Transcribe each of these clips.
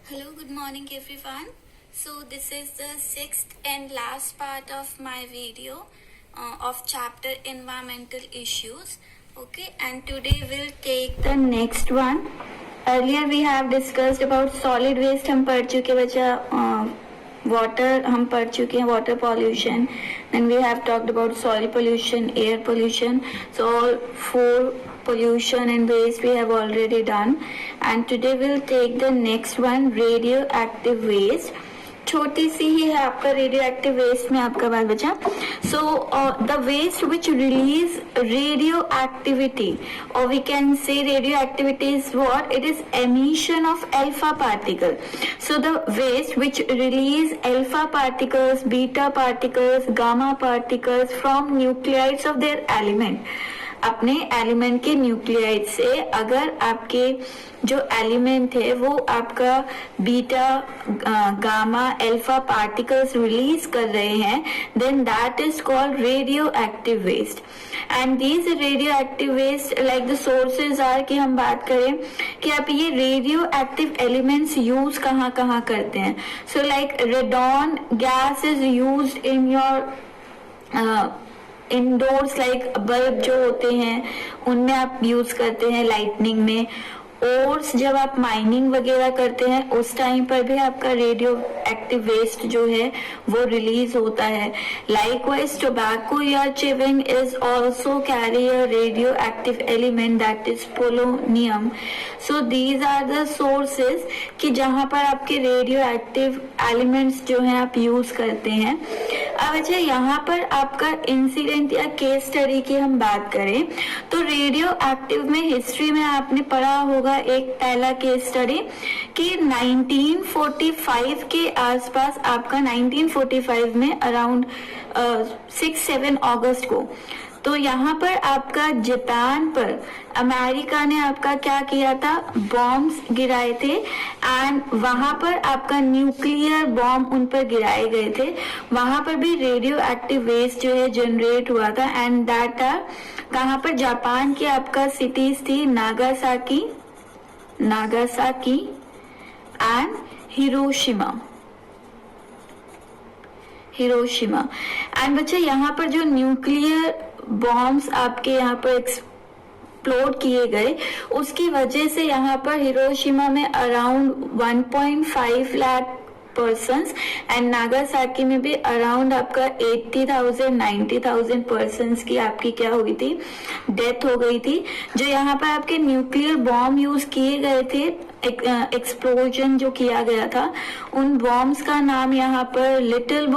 Hello, good morning everyone. So this is the sixth and last part of my video of chapter environmental issues. Okay, and today we'll take the next one. Earlier we have discussed about solid waste हम पढ़ चुके बच्चा, water हम पढ़ चुके हैं, water pollution, and we have talked about soil pollution, air pollution. So all four pollution and waste we have already done, and today we'll take the next one, radioactive waste. छोटी सी ही है आपका radioactive waste में आपका बात बचा. So the waste which release radio activity, और we can say radio activity is what, it is emission of alpha particle. So the waste which release alpha particles, beta particles, gamma particles from nuclides of their element. अपने element के nuclide से अगर आपके जो element है वो आपका beta, gamma, alpha particles release कर रहे हैं, then that is called radio active waste. And these radio active waste like the sources are, कि हम बात करें कि आप ये रेडियो एक्टिव एलिमेंट्स यूज कहाँ कहाँ करते हैं. So like radon gas is use in your indoors, like bulb जो होते हैं उनमें आप यूज करते हैं, लाइटनिंग में. ओर्स जब आप माइनिंग वगैरह करते हैं उस टाइम पर भी आपका रेडियो एक्टिव वेस्ट जो है वो रिलीज होता है. लाइकवाइज टोबैको या chewing is also carry a radioactive element that is polonium. So these are the sources कि जहां पर आपके रेडियो एक्टिव एलिमेंट्स जो हैं आप यूज करते हैं. अब अच्छा, यहाँ पर आपका इंसिडेंट या केस स्टडी की हम बात करें तो रेडियो एक्टिव में हिस्ट्री में आपने पढ़ा होगा एक पहला केस स्टडी कि 1945 के आसपास, आपका 1945 में अराउंड 6-7 अगस्त को, तो यहाँ पर आपका जापान पर अमेरिका ने आपका क्या किया था, बॉम्ब्स गिराए थे. एंड वहां पर आपका न्यूक्लियर बॉम्ब उन पर गिराए गए थे. वहां पर भी रेडियो एक्टिव वेस्ट जो है जनरेट हुआ था. एंड दैट आर कहाँ पर, जापान की आपका सिटीज थी नागासाकी एंड हिरोशिमा. एंड बच्चे यहाँ पर जो न्यूक्लियर बॉम्ब्स आपके यहाँ पर एक्सप्लोड किए गए, उसकी वजह से यहाँ पर हिरोशिमा में around 1.5 lakh persons and Nagasaki में भी अराउंड आपका 80,000-90,000 पर्सन्स की आपकी क्या हुई थी, डेथ हो गई थी. जो यहाँ पर आपके न्यूक्लियर बॉम्ब यूज किए गए थे, एक्सप्लोजन जो किया गया था, उन बॉम्ब्स का नाम यहाँ पर little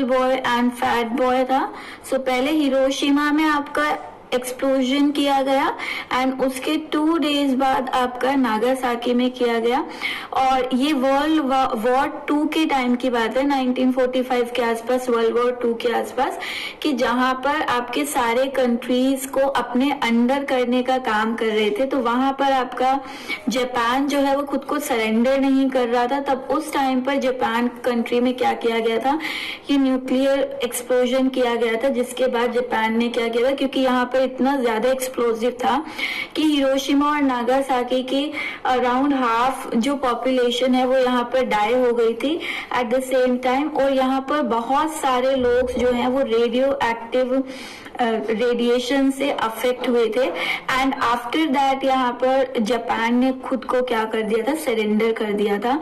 boy and fat boy था. सो पहले हिरोशिमा में आपका एक्सप्लोजन किया गया एंड उसके 2 डेज बाद आपका नागासाकी में किया गया. और ये वर्ल्ड वॉर 2 के टाइम की बात है, 1945 के आसपास, वर्ल्ड वॉर 2 के आसपास, कि जहां पर आपके सारे कंट्रीज को अपने अंडर करने का काम कर रहे थे. तो वहां पर आपका जापान जो है वो खुद को सरेंडर नहीं कर रहा था. तब उस टाइम पर जापान कंट्री में क्या किया गया था, कि न्यूक्लियर एक्सप्लोजन किया गया था, जिसके बाद जापान ने क्या किया था, क्योंकि यहाँ पर इतना ज्यादा एक्सप्लोजिव था कि हिरोशिमा और नागासाकी की अराउंड हाफ जो पॉपुलेशन है वो यहाँ पर डाई हो गई थी एट द सेम टाइम. और यहाँ पर बहुत सारे लोग जो हैं वो रेडियो एक्टिव रेडिएशन से अफेक्ट हुए थे. एंड आफ्टर दैट यहाँ पर जापान ने खुद को क्या कर दिया था, सरेंडर कर दिया था.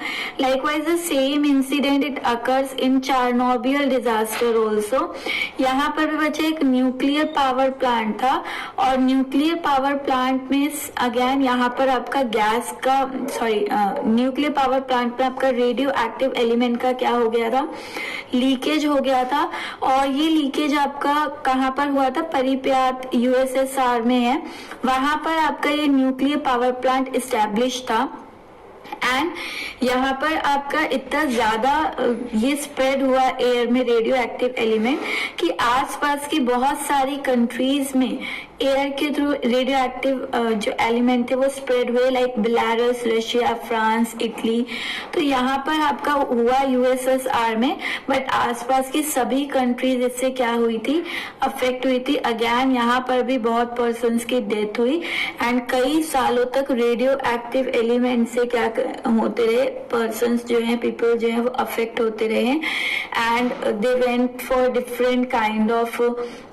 Likewise the same incident it occurs in Chernobyl disaster also. यहाँ पर भी बच्चे एक न्यूक्लियर पावर प्लांट था, और न्यूक्लियर पावर प्लांट में अगेन यहाँ पर आपका गैस का न्यूक्लियर पावर प्लांट में आपका रेडियो एक्टिव एलिमेंट का क्या हो गया था, लीकेज हो गया था. और ये लीकेज आपका कहाँ पर हुआ था, परिप्यात यूएसएसआर में है. वहां पर आपका ये न्यूक्लियर पावर प्लांट इस्टेब्लिश था. एंड यहाँ पर आपका इतना ज्यादा ये स्प्रेड हुआ एयर में रेडियो एक्टिव एलिमेंट कि आसपास की बहुत सारी कंट्रीज में एयर के थ्रू रेडियो एक्टिव जो एलिमेंट थे वो स्प्रेड हुए, like Belarus, Russia, France, Italy. तो यहाँ पर आपका हुआ यूएसएसआर में, बट आसपास की सभी कंट्रीज इससे क्या हुई थी, अफेक्ट हुई थी. अगेन यहाँ पर भी बहुत पर्सन्स की डेथ हुई एंड कई सालों तक रेडियो एक्टिव एलिमेंट से क्या अटैक होते रहे, पर्सन्स जो हैं, पीपल जो हैं वो अफेक्ट होते रहे and they went for different kind of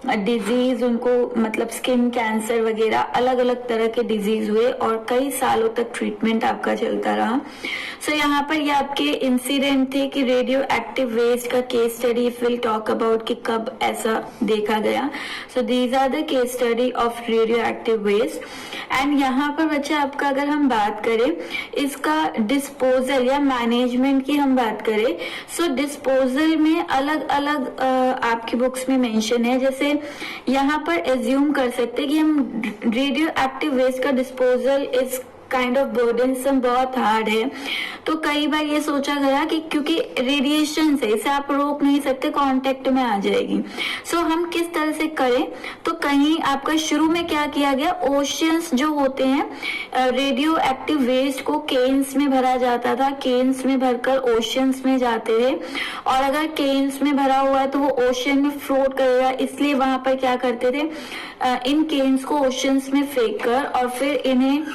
disease, उनको मतलब स्किन कैंसर वगैरह अलग अलग तरह के डिजीज हुए और कई सालों तक ट्रीटमेंट आपका चलता रहा। सो यहाँ पर ये आपके इंसिडेंट थे कि रेडियो एक्टिव वेस्ट का case study if will talk about कि कब ऐसा देखा गया। So these are the case study of radio active waste. And यहाँ पर बच्चा आपका अगर हम बात करें इसका डिस्पोजल या मैनेजमेंट की हम बात करें, सो डिस्पोजल में अलग अलग आपकी बुक्स में मेंशन है। जैसे यहाँ पर एज्यूम कर सकते हैं कि हम रेडियो एक्टिव वेस्ट का disposal is kind of burdensome, बहुत हार्ड है। तो कई बार ये सोचा गया कि क्योंकि रेडिएशन से इसे आप रोक नहीं सकते, कांटेक्ट में आ जाएगी। सो हम किस तरह से करें, तो कहीं आपका शुरू में क्या किया गया, ओशियंस जो होते हैं, रेडियो एक्टिव वेस्ट को केन्स में भरा जाता था, केन्स में भरकर ओशियंस में जाते थे और अगर केन्स में भरा हुआ है तो वो ओशियन में फ्लोट करेगा, इसलिए वहां पर क्या करते थे, इन केन्स को ओशियंस में फेंक कर और फिर इन्हें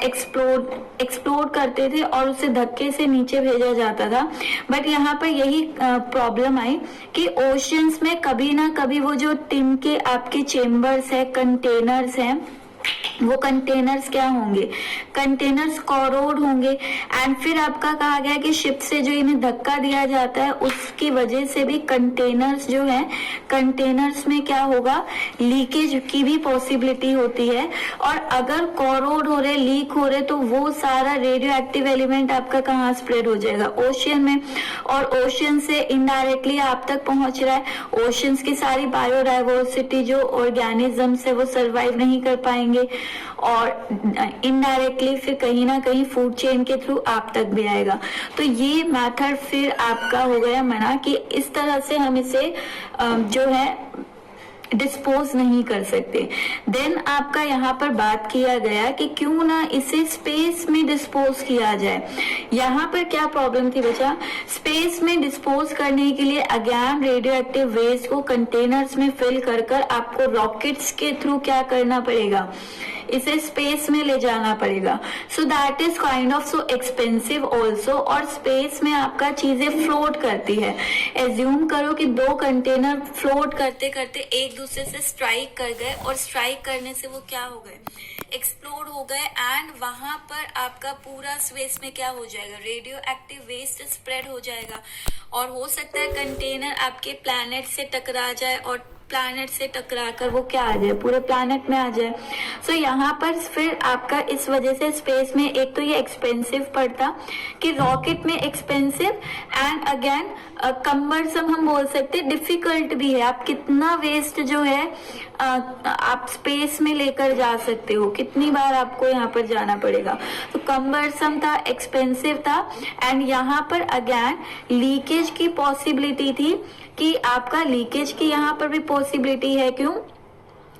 एक्सप्लोड करते थे और उसे धक्के से नीचे भेजा जाता था। बट यहाँ पर यही प्रॉब्लम आई कि ओशियंस में कभी ना कभी वो जो टिन के आपके चेम्बर्स है, कंटेनर्स हैं, वो कंटेनर्स क्या होंगे, कंटेनर्स कोरोड होंगे एंड फिर आपका कहा गया कि शिप से जो इन्हें धक्का दिया जाता है उसकी वजह से भी कंटेनर्स जो है, कंटेनर्स में क्या होगा, लीकेज की भी पॉसिबिलिटी होती है और अगर कोरोड हो रहे, लीक हो रहे, तो वो सारा रेडियो एक्टिव एलिमेंट आपका कहाँ स्प्रेड हो जाएगा, ओशियन में, और ओशियन से इनडायरेक्टली आप तक पहुंच रहा है। ओशियंस की सारी बायोडाइवर्सिटी जो ऑर्गेनिजम्स है वो सर्वाइव नहीं कर पाएंगे और इनडायरेक्टली फिर कहीं ना कहीं फूड चेन के थ्रू आप तक भी आएगा। तो ये मेथड फिर आपका हो गया मना कि इस तरह से हम इसे जो है डिस्पोज नहीं कर सकते। देन आपका यहाँ पर बात किया गया कि क्यों ना इसे स्पेस में डिस्पोज किया जाए। यहाँ पर क्या प्रॉब्लम थी बच्चा, स्पेस में डिस्पोज करने के लिए अगेन रेडियो एक्टिव वेस्ट को कंटेनर्स में फिल कर आपको रॉकेट्स के थ्रू क्या करना पड़ेगा, इसे स्पेस में ले जाना पड़ेगा। So that is kind of so expensive also, और स्पेस में आपका चीजें फ्लोट करती है। एज्यूम करो कि दो कंटेनर फ्लोट करते करते एक दूसरे से स्ट्राइक कर गए और स्ट्राइक करने से वो क्या हो गए, एक्सप्लोड हो गए एंड वहां पर आपका पूरा स्पेस में क्या हो जाएगा, रेडियो एक्टिव वेस्ट स्प्रेड हो जाएगा और हो सकता है कंटेनर आपके प्लैनेट से टकरा जाए और प्लैनेट से टकराकर वो क्या आ जाए, पूरे प्लैनेट में आ जाए। सो यहाँ पर फिर आपका इस वजह से स्पेस में एक तो ये एक्सपेंसिव पड़ता कि रॉकेट में एक्सपेंसिव एंड अगेन कम्बरसम हम बोल सकते, डिफिकल्ट भी है। आप कितना वेस्ट जो है आप स्पेस में लेकर जा सकते हो, कितनी बार आपको यहाँ पर जाना पड़ेगा। तो कम्बरसम था, एक्सपेंसिव था एंड यहाँ पर अगेन लीकेज की पॉसिबिलिटी थी कि आपका लीकेज की यहाँ पर भी पॉसिबिलिटी है। क्यों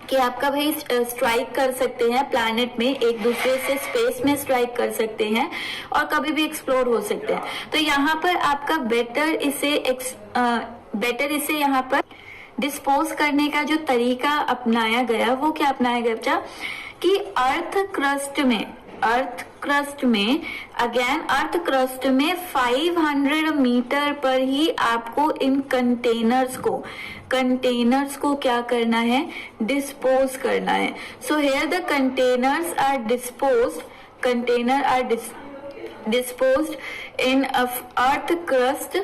कि आपका भाई स्ट्राइक कर सकते हैं प्लैनेट में, एक दूसरे से स्पेस में स्ट्राइक कर सकते हैं और कभी भी एक्सप्लोर हो सकते हैं। तो यहाँ पर आपका बेटर इसे यहाँ पर डिस्पोज करने का जो तरीका अपनाया गया वो क्या अपनाया गया बच्चा, कि अर्थ क्रस्ट में 500 मीटर पर ही आपको इन कंटेनर्स को क्या करना है, डिस्पोज करना है। So here the containers are disposed in earth crust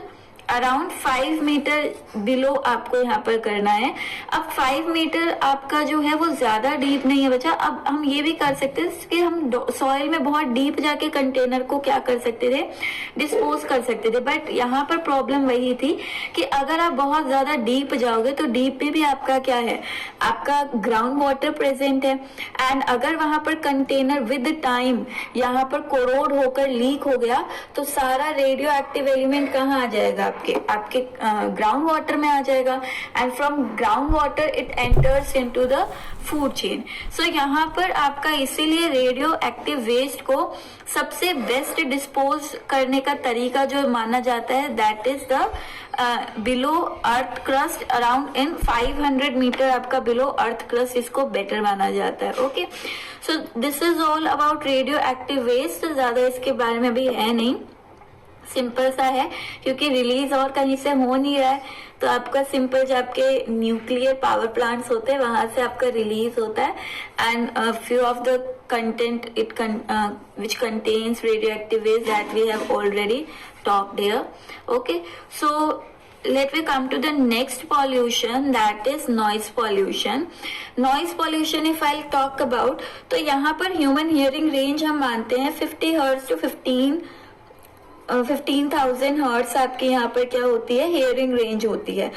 around 5 metre below आपको यहाँ पर करना है। अब 5 मीटर आपका जो है वो ज्यादा डीप नहीं है बच्चा। अब हम ये भी कर सकते हैं कि हम सॉइल में बहुत डीप जाके कंटेनर को क्या कर सकते थे, डिस्पोज कर सकते थे। बट यहाँ पर प्रॉब्लम वही थी कि अगर आप बहुत ज्यादा डीप जाओगे तो डीप में भी आपका क्या है, आपका ग्राउंड वाटर प्रेजेंट है एंड अगर वहां पर कंटेनर विद टाइम यहाँ पर कोरोड होकर लीक हो गया तो सारा रेडियो एक्टिव एलिमेंट कहाँ आ जाएगा, आपके आपके ग्राउंड वाटर में आ जाएगा, and from ground water it enters into the food chain. So यहाँ पर आपका इसीलिए रेडियो एक्टिव वेस्ट को सबसे बेस्ट डिस्पोज करने का तरीका जो माना जाता है that is the below earth crust around in 500 metre आपका बिलो अर्थ क्रस्ट, इसको बेटर माना जाता है। Okay, so this is all about radio active waste. ज्यादा इसके बारे में भी है नहीं, सिंपल सा है क्योंकि रिलीज और कहीं से हो नहीं रहा है, तो आपका सिंपल जो आपके न्यूक्लियर पावर प्लांट्स होते हैं वहां से आपका रिलीज होता है, and few of the content it which contains radioactive waste that we have already talked here. Okay, so let me come to the next pollution, that is noise pollution. Noise pollution if I'll talk about, तो यहाँ पर human hearing range हम मानते हैं 50 hertz to 15,000 hertz आपके यहाँ पर क्या होती है, हेयरिंग रेंज होती है।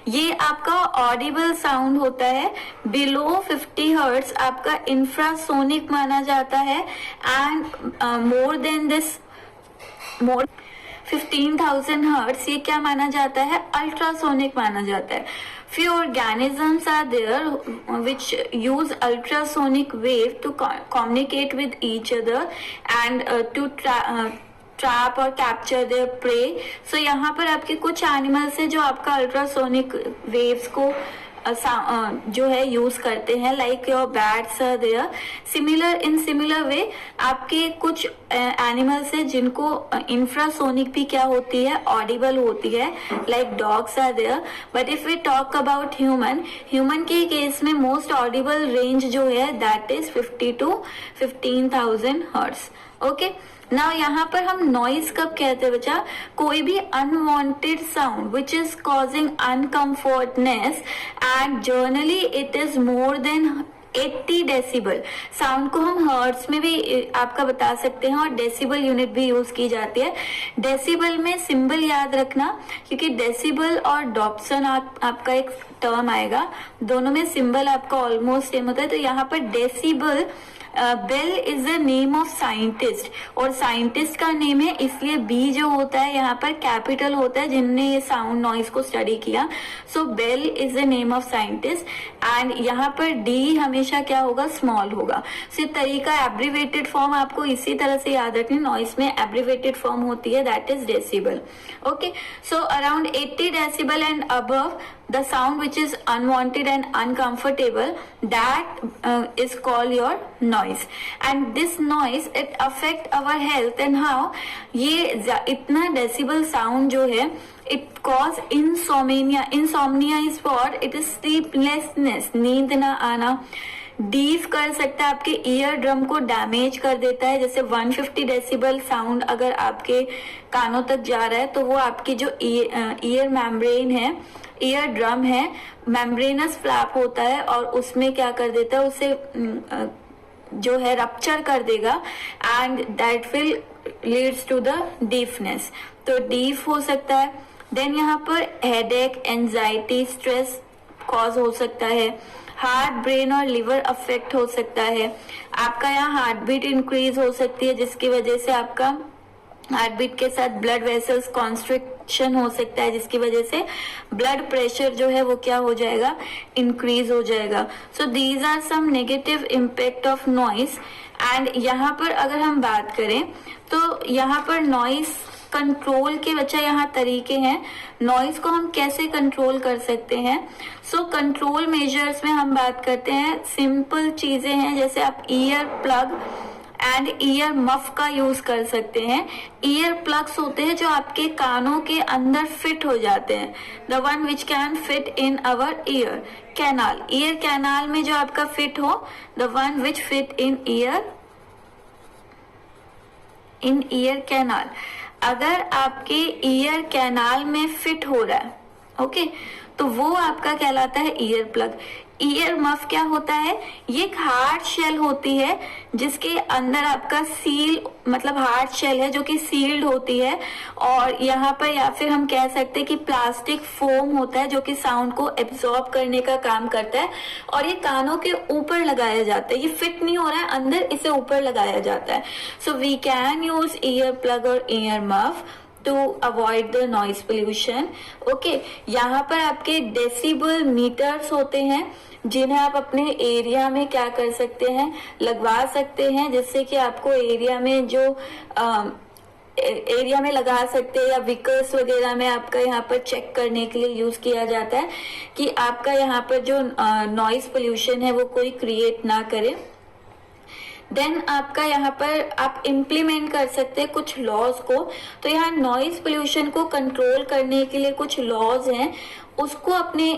ये आपका ऑडिबल साउंड होता है। बिलो 50 हर्ट्ज आपका इंफ्रासोनिक माना जाता है, and more than this, more 15,000 hertz ये क्या माना जाता है, अल्ट्रासोनिक माना जाता है। Few organisms are there which use ultrasonic wave to communicate with each other and to trap और कैप्चर देयर प्रे। सो यहाँ पर आपके कुछ एनिमल्स है जो आपका अल्ट्रासोनिक वेव्स को जो है यूज करते हैं, like your bats are there. In similar way आपके कुछ एनिमल्स है जिनको इंफ्रासोनिक भी क्या होती है, ऑडिबल होती है, like dogs are there. But if we talk about human के केस में मोस्ट ऑडिबल रेंज जो है that is 50 to 15,000 hertz. Okay, now यहाँ पर हम नॉइज कब कहते हैं बच्चा, कोई भी unwanted sound which is causing uncomfortness and generally it is more than 80 decibel. Sound को हम हर्ट्ज में भी आपका बता सकते हैं और डेसिबल यूनिट भी यूज की जाती है। डेसिबल में सिंबल याद रखना क्योंकि डेसिबल और डॉप्सन आपका एक टर्म आएगा, दोनों में सिंबल आपका ऑलमोस्ट सेम होता है। तो यहाँ पर decibel, bel is the name of scientist, और साइंटिस्ट का नेम है इसलिए बी जो होता है यहाँ पर कैपिटल होता है जिनने ये साउंड नॉइज को स्टडी किया। So Bell is the name of scientist, and यहाँ पर डी हमेशा क्या होगा, स्मॉल होगा। सो तरीका एब्रीवेटेड फॉर्म आपको इसी तरह से याद रखनी, नॉइज में एब्रीवेटेड फॉर्म होती है that is decibel. Okay, so around 80 decibel and above the sound which is unwanted and uncomfortable, that is called your noise, and this noise it affect our health and how ये इतना decibel sound जो है it cause insomnia is what, it is sleeplessness, नींद ना आना, deaf कर सकता है, आपके ईयर ड्रम को डैमेज कर देता है। जैसे 150 डेसिबल साउंड अगर आपके कानों तक जा रहा है तो वो आपकी जो ईयर मेम्ब्रेन है, ईयर ड्रम है, मेम्ब्रेनस फ्लैप होता है और उसमें क्या कर देता है, उसे जो है रप्चर कर देगा, and that will leads to the deafness. तो डीफ हो सकता है। देन यहाँ पर हेडेक, एंजाइटी, स्ट्रेस कॉज हो सकता है। हार्ट, ब्रेन और लिवर अफेक्ट हो सकता है। आपका यहाँ हार्ट बीट इंक्रीज हो सकती है जिसकी वजह से आपका हार्ट बीट के साथ ब्लड वेसल्स कॉन्स्ट्रिक्शन हो सकता है जिसकी वजह से ब्लड प्रेशर जो है वो क्या हो जाएगा, इंक्रीज हो जाएगा। So these are some negative impact of noise. And यहाँ पर अगर हम बात करें तो यहाँ पर नॉइस कंट्रोल के बच्चा यहाँ तरीके हैं, नॉइज को हम कैसे कंट्रोल कर सकते हैं। सो कंट्रोल मेजर्स में हम बात करते हैं, सिंपल चीजें हैं जैसे आप ear plug and year muff का यूज कर सकते हैं। ईयर प्लग्स होते हैं जो आपके कानों के अंदर फिट हो जाते हैं, the one which can fit in our ear canal. Ear canal में जो आपका फिट हो, the one which fit in ear canal. अगर आपके ईयर कैनाल में फिट हो रहा है, ओके, तो वो आपका कहलाता है ईयर प्लग। ईयर मफ क्या होता है, ये एक हार्ड शेल होती है जिसके अंदर आपका सील, मतलब हार्ड शेल है जो कि सील्ड होती है, और यहाँ पर या फिर हम कह सकते हैं कि प्लास्टिक फोम होता है जो कि साउंड को एब्जॉर्ब करने का काम करता है, और ये कानों के ऊपर लगाया जाता है। ये फिट नहीं हो रहा है अंदर, इसे ऊपर लगाया जाता है। So we can use ear plug और ear muff to avoid the noise pollution. Okay, यहाँ पर आपके डेसिबल मीटर्स होते हैं जिन्हें आप अपने एरिया में क्या कर सकते हैं, लगवा सकते हैं, जिससे कि आपको एरिया में जो एरिया में लगा सकते हैं, या व्हीकल्स वगैरह में आपका यहाँ पर चेक करने के लिए यूज किया जाता है कि आपका यहाँ पर जो नॉइज पोल्यूशन है वो कोई क्रिएट ना करे। देन आपका यहाँ पर आप इम्प्लीमेंट कर सकते हैं कुछ लॉज को। तो यहाँ नॉइज पोल्यूशन को कंट्रोल करने के लिए कुछ लॉज हैं, उसको अपने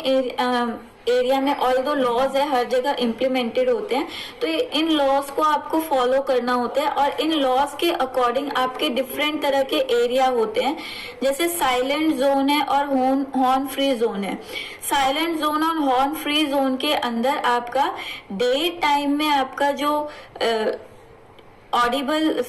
एरिया में, ऑल्दो लॉज है हर जगह इम्प्लीमेंटेड होते हैं, तो इन लॉज को आपको फॉलो करना होता है। और इन लॉज के अकॉर्डिंग आपके डिफरेंट तरह के एरिया होते हैं, जैसे साइलेंट जोन है और हॉर्न फ्री जोन है। साइलेंट जोन और हॉर्न फ्री जोन के अंदर आपका डे टाइम में आपका जो ऑडिबल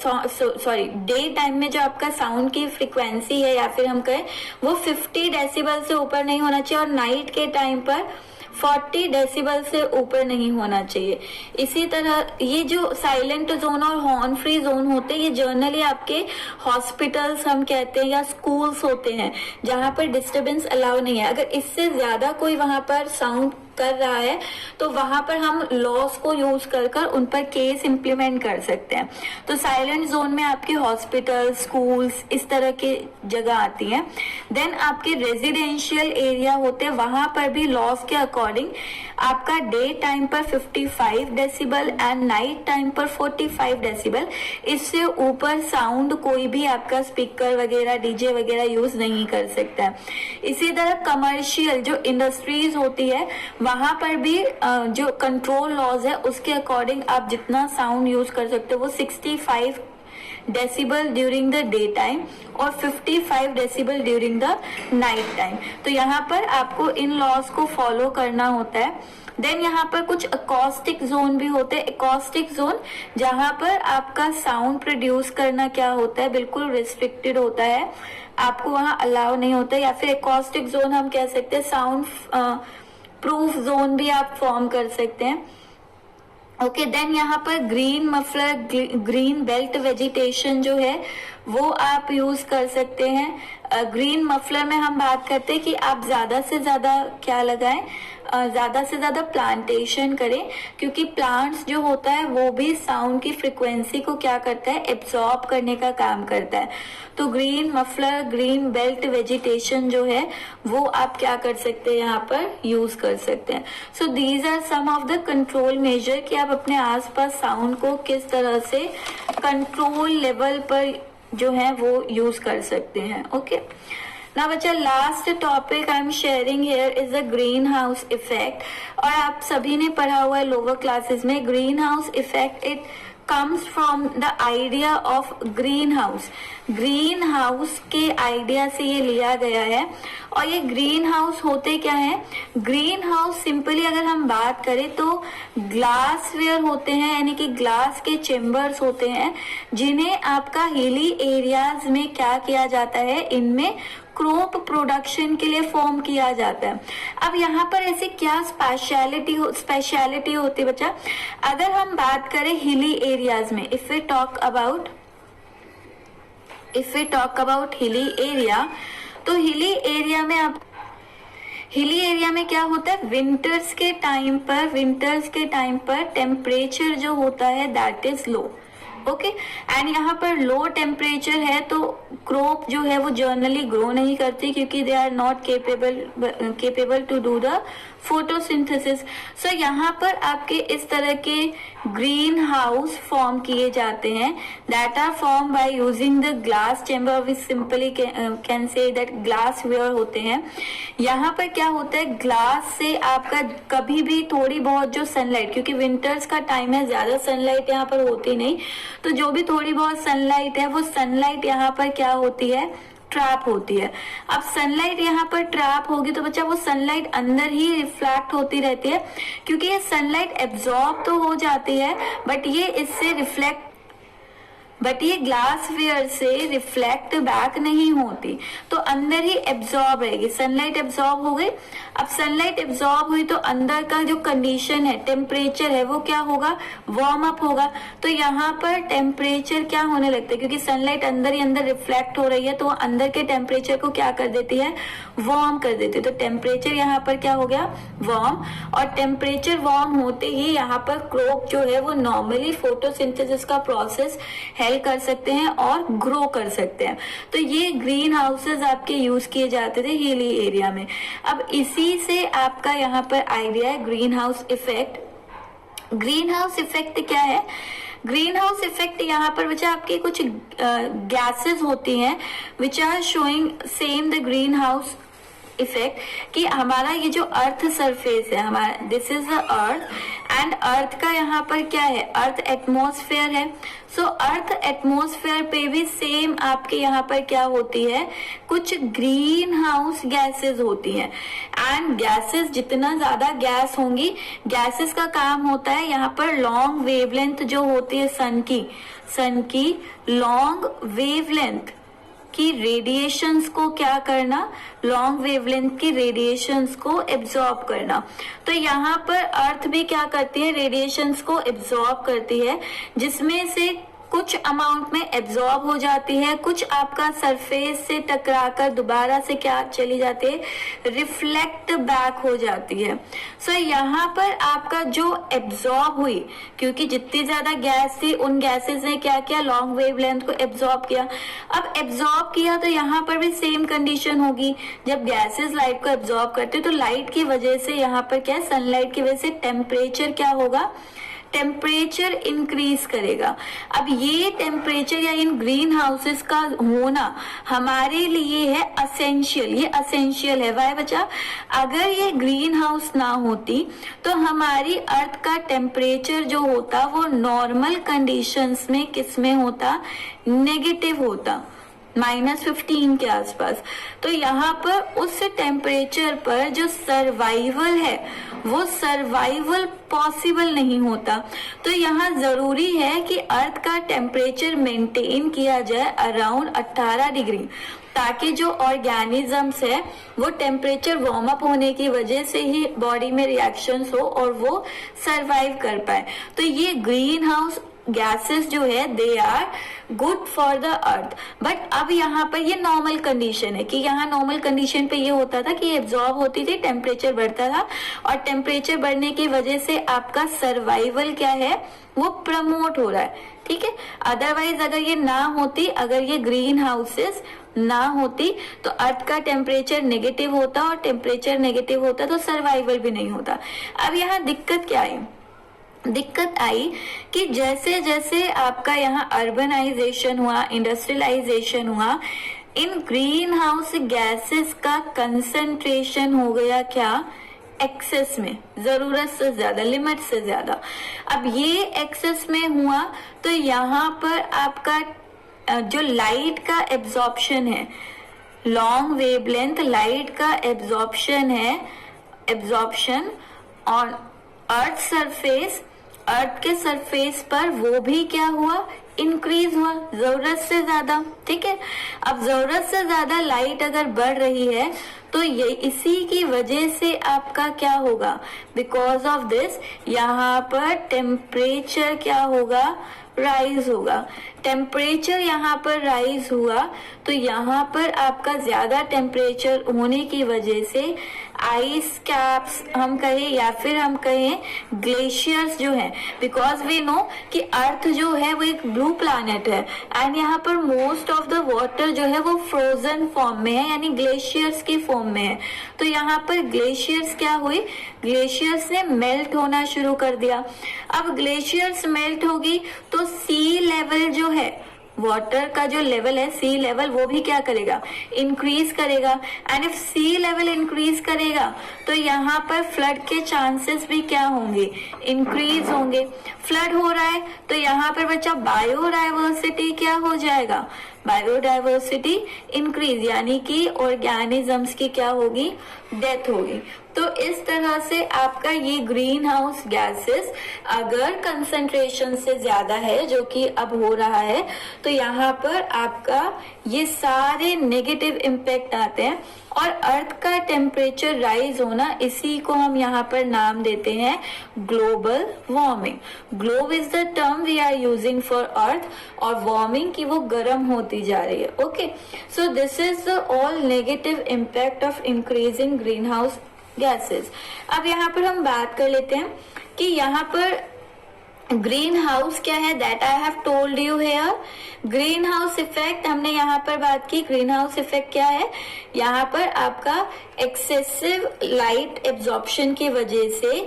डे टाइम में जो आपका साउंड की फ्रीक्वेंसी है, या फिर हम कहें वो 50 डेसिबल से ऊपर नहीं होना चाहिए, और नाइट के टाइम पर 40 डेसिबल से ऊपर नहीं होना चाहिए। इसी तरह ये जो साइलेंट जोन और हॉर्न फ्री जोन होते हैं, ये जनरली आपके हॉस्पिटल्स हम कहते हैं या स्कूल्स होते हैं जहां पर डिस्टरबेंस अलाउ नहीं है। अगर इससे ज्यादा कोई वहां पर साउंड कर रहा है तो वहां पर हम लॉस को यूज कर उन पर केस इंप्लीमेंट कर सकते हैं। तो साइलेंट जोन में आपके हॉस्पिटल, स्कूल्स, इस तरह के जगह आती हैं। देन आपके रेजिडेंशियल एरिया होते हैं, वहां पर भी लॉस के अकॉर्डिंग आपका डे टाइम पर 55 डेसिबल एंड नाइट टाइम पर 45 डेसिबल, इससे ऊपर साउंड कोई भी आपका स्पीकर वगैरह, डीजे वगैरह यूज नहीं कर सकता है। इसी तरह कमर्शियल जो इंडस्ट्रीज होती है वहां पर भी जो कंट्रोल लॉज है उसके अकॉर्डिंग आप जितना साउंड यूज कर सकते हो वो 65 decibel during the day time और 55 decibel during the night time. तो यहाँ पर आपको इन लॉज को फॉलो करना होता है। देन यहाँ पर कुछ एकॉस्टिक जोन भी होते हैं। एकॉस्टिक जोन जहाँ पर आपका साउंड प्रोड्यूस करना क्या होता है, बिल्कुल रिस्ट्रिक्टेड होता है, आपको वहाँ अलाउ नहीं होता, या फिर एकॉस्टिक जोन हम कह सकते हैं साउंड प्रूफ जोन भी आप फॉर्म कर सकते हैं। ओके, देन यहाँ पर green muffler, green belt vegetation जो है वो आप यूज कर सकते हैं। ग्रीन मफलर में हम बात करते हैं कि आप ज्यादा से ज्यादा क्या लगाएं, ज्यादा से ज्यादा प्लांटेशन करें, क्योंकि प्लांट्स जो होता है वो भी साउंड की फ्रिक्वेंसी को क्या करता है, एब्सॉर्ब करने का काम करता है। तो green muffler, green belt vegetation जो है वो आप क्या कर सकते हैं, यहाँ पर यूज कर सकते हैं। So these are some of the control measure कि आप अपने आसपास साउंड को किस तरह से कंट्रोल लेवल पर जो है वो यूज कर सकते हैं। ओके, ना बच्चा, last topic I am sharing here is the greenhouse effect. और आप सभी ने पढ़ा हुआ है लोअर क्लासेस में, green house effect it comes from the idea of green house. Green house के आइडिया से ये लिया गया है। और ये ग्रीन हाउस होते क्या है, ग्रीन हाउस सिंपली अगर हम बात करें तो ग्लास वेयर होते हैं, यानी कि ग्लास के चेम्बर्स होते हैं जिन्हें आपका हिली एरियाज में क्या किया जाता है, इनमें क्रॉप प्रोडक्शन के लिए फॉर्म किया जाता है। अब यहाँ पर ऐसे क्या स्पेशलिटी होती है बच्चा, अगर हम बात करें हिली एरियाज में, if we talk about hilly area, तो हिली एरिया में क्या होता है, विंटर्स के टाइम पर टेम्परेचर जो होता है that is low. Okay, and यहाँ पर लो टेम्परेचर है तो क्रॉप जो है वो जनरली ग्रो नहीं करती, क्योंकि they are not capable to do the photosynthesis. So यहाँ पर आपके इस तरह के ग्रीन हाउस फॉर्म किए जाते हैं, that are form by using the glass chamber, which simply can say that glassware होते हैं। यहाँ पर क्या होता है, ग्लास से आपका कभी भी थोड़ी बहुत जो सनलाइट, क्योंकि विंटर्स का टाइम है, ज्यादा सनलाइट यहाँ पर होती नहीं, तो जो भी थोड़ी बहुत सनलाइट है वो सनलाइट यहाँ पर क्या होती है, ट्रैप होती है। अब सनलाइट यहाँ पर ट्रैप होगी तो बच्चा वो सनलाइट अंदर ही रिफ्लेक्ट होती रहती है, क्योंकि ये सनलाइट एब्जॉर्ब तो हो जाती है बट ये इससे बट ये ग्लासवेयर से रिफ्लेक्ट बैक नहीं होती, तो अंदर ही एब्जॉर्ब रहेगी। सनलाइट एब्जॉर्ब हो गई। अब सनलाइट एब्जॉर्ब हुई तो अंदर का जो कंडीशन है, टेम्परेचर है, वो क्या होगा, वार्म अप होगा। तो यहाँ पर टेम्परेचर क्या होने लगता है, क्योंकि सनलाइट अंदर ही अंदर रिफ्लेक्ट हो रही है, तो अंदर के टेम्परेचर को क्या कर देती है, वार्म कर देती है। तो टेम्परेचर यहाँ पर क्या हो गया, वार्म। और टेम्परेचर वार्म होते ही यहाँ पर क्रोप जो है वो नॉर्मली फोटोसिंथेसिस का प्रोसेस हेल्प कर सकते हैं और ग्रो कर सकते हैं। तो ये ग्रीन हाउसेज आपके यूज किए जाते थे हिली एरिया में। अब इसी से आपका यहाँ पर आइडिया है green house effect. Green house effect क्या है, ग्रीन हाउस इफेक्ट यहाँ पर बच्चा आपके कुछ गैसेस होती हैं which are showing same the greenhouse effect, कि हमारा ये जो अर्थ सरफेस है हमारा, this is the earth and earth का यहाँ पर क्या है, अर्थ एटमॉस्फेयर है। सो अर्थ एटमॉस्फेयर पे भी सेम आपके यहाँ पर क्या होती है, कुछ ग्रीन हाउस गैसेस होती हैं। एंड गैसेस जितना ज्यादा गैस होंगी, गैसेस का काम होता है यहाँ पर लॉन्ग वेवलेंथ जो होती है सन की लॉन्ग वेवलेंथ की रेडिएशंस को क्या करना, लॉन्ग वेवलेंथ की रेडिएशंस को एब्जॉर्ब करना। तो यहाँ पर अर्थ भी क्या करती है, रेडिएशंस को एब्जॉर्ब करती है, जिसमें से कुछ अमाउंट में एब्जॉर्ब हो जाती है, कुछ आपका सरफेस से टकराकर दोबारा से क्या चली जाती है, रिफ्लेक्ट बैक हो जाती है। सो यहाँ पर आपका जो एब्जॉर्ब हुई, क्योंकि जितनी ज्यादा गैस थी उन गैसेस ने क्या किया, लॉन्ग वेवलेंथ को एब्जॉर्ब किया। अब एब्जॉर्ब किया तो यहाँ पर भी सेम कंडीशन होगी, जब गैसेस लाइट को एब्जॉर्ब करते तो लाइट की वजह से यहाँ पर क्या है, सनलाइट की वजह से टेम्परेचर क्या होगा, टेम्परेचर इंक्रीज करेगा। अब ये टेम्परेचर या इन ग्रीन हाउसेस का होना हमारे लिए है असेंशियल, ये असेंशियल है। वाई बच्चा, अगर ये ग्रीन हाउस ना होती तो हमारी अर्थ का टेम्परेचर जो होता वो नॉर्मल कंडीशंस में किस में होता, नेगेटिव होता, -15 के आसपास। तो यहाँ पर उस टेम्परेचर पर जो सर्वाइवल है वो सर्वाइवल पॉसिबल नहीं होता। तो यहाँ जरूरी है कि अर्थ का टेम्परेचर मेंटेन किया जाए अराउंड 18 डिग्री, ताकि जो ऑर्गेनिजम्स है वो टेम्परेचर वार्म अप होने की वजह से ही बॉडी में रिएक्शंस हो और वो सरवाइव कर पाए। तो ये ग्रीन हाउस गैसेस जो है they are good for the earth. But अब यहाँ पर ये नॉर्मल कंडीशन है, कि यहाँ नॉर्मल कंडीशन पे ये होता था कि एब्जॉर्ब होती थी, टेम्परेचर बढ़ता था, और टेम्परेचर बढ़ने की वजह से आपका सर्वाइवल क्या है, वो प्रमोट हो रहा है। ठीक है, अदरवाइज अगर ये ना होती, अगर ये ग्रीन हाउसेस ना होती तो अर्थ का टेम्परेचर नेगेटिव होता, और टेम्परेचर नेगेटिव होता तो सर्वाइवल भी नहीं होता। अब यहाँ दिक्कत क्या है, दिक्कत आई कि जैसे जैसे आपका यहाँ अर्बनाइजेशन हुआ, इंडस्ट्रियलाइजेशन हुआ, इन ग्रीन हाउस गैसेस का कंसंट्रेशन हो गया क्या, एक्सेस में, जरूरत से ज्यादा, लिमिट से ज्यादा। अब ये एक्सेस में हुआ तो यहाँ पर आपका जो लाइट का एब्जॉर्प्शन है, लॉन्ग वेवलेंथ लाइट का एब्जॉर्प्शन है, एब्जॉर्प्शन ऑन अर्थ सरफेस, अर्थ के सरफेस पर वो भी क्या हुआ, इंक्रीज हुआ, जरूरत से ज्यादा। ठीक है, अब जरूरत से ज्यादा लाइट अगर बढ़ रही है तो ये इसी की वजह से आपका क्या होगा, बिकॉज ऑफ दिस यहाँ पर टेम्परेचर क्या होगा, राइज होगा। टेम्परेचर यहाँ पर राइज हुआ तो यहाँ पर आपका ज्यादा टेम्परेचर होने की वजह से आइस कैप्स हम कहें या फिर हम कहें ग्लेशियर्स जो है, बिकॉज वी नो कि अर्थ जो है वो एक ब्लू प्लैनेट है एंड यहाँ पर मोस्ट ऑफ द वाटर जो है वो फ्रोजन फॉर्म में है, यानी ग्लेशियर्स की फॉर्म में है। तो यहाँ पर ग्लेशियर्स क्या हुई, ग्लेशियर्स ने मेल्ट होना शुरू कर दिया। अब ग्लेशियर्स मेल्ट होगी तो सी लेवल जो है, वाटर का जो लेवल है, सी लेवल, वो भी क्या करेगा, इंक्रीज करेगा। And if sea level increase करेगा तो यहाँ पर फ्लड के चांसेस भी क्या होंगे, इंक्रीज होंगे। फ्लड हो रहा है तो यहाँ पर बच्चा बायोडाइवर्सिटी क्या हो जाएगा, बायोडाइवर्सिटी इंक्रीज, यानी कि ऑर्गेनिजम्स की क्या होगी, डेथ होगी। तो इस तरह से आपका ये ग्रीन हाउस गैसेस अगर कंसंट्रेशन से ज्यादा है, जो कि अब हो रहा है, तो यहाँ पर आपका ये सारे नेगेटिव इम्पैक्ट आते हैं और अर्थ का टेम्परेचर राइज होना, इसी को हम यहाँ पर नाम देते हैं global warming. Globe is the term we are using for earth और वार्मिंग की वो गर्म होती जा रही है। Okay, so this is the all negative impact of increasing greenhouse gases. अब यहाँ पर हम बात कर लेते हैं कि यहाँ पर ग्रीन हाउस क्या है, that I have told you here. Greenhouse effect हमने यहाँ पर बात की। ग्रीन हाउस इफेक्ट क्या है, यहाँ पर आपका एक्सेसिव लाइट एब्जॉर्प्शन की वजह से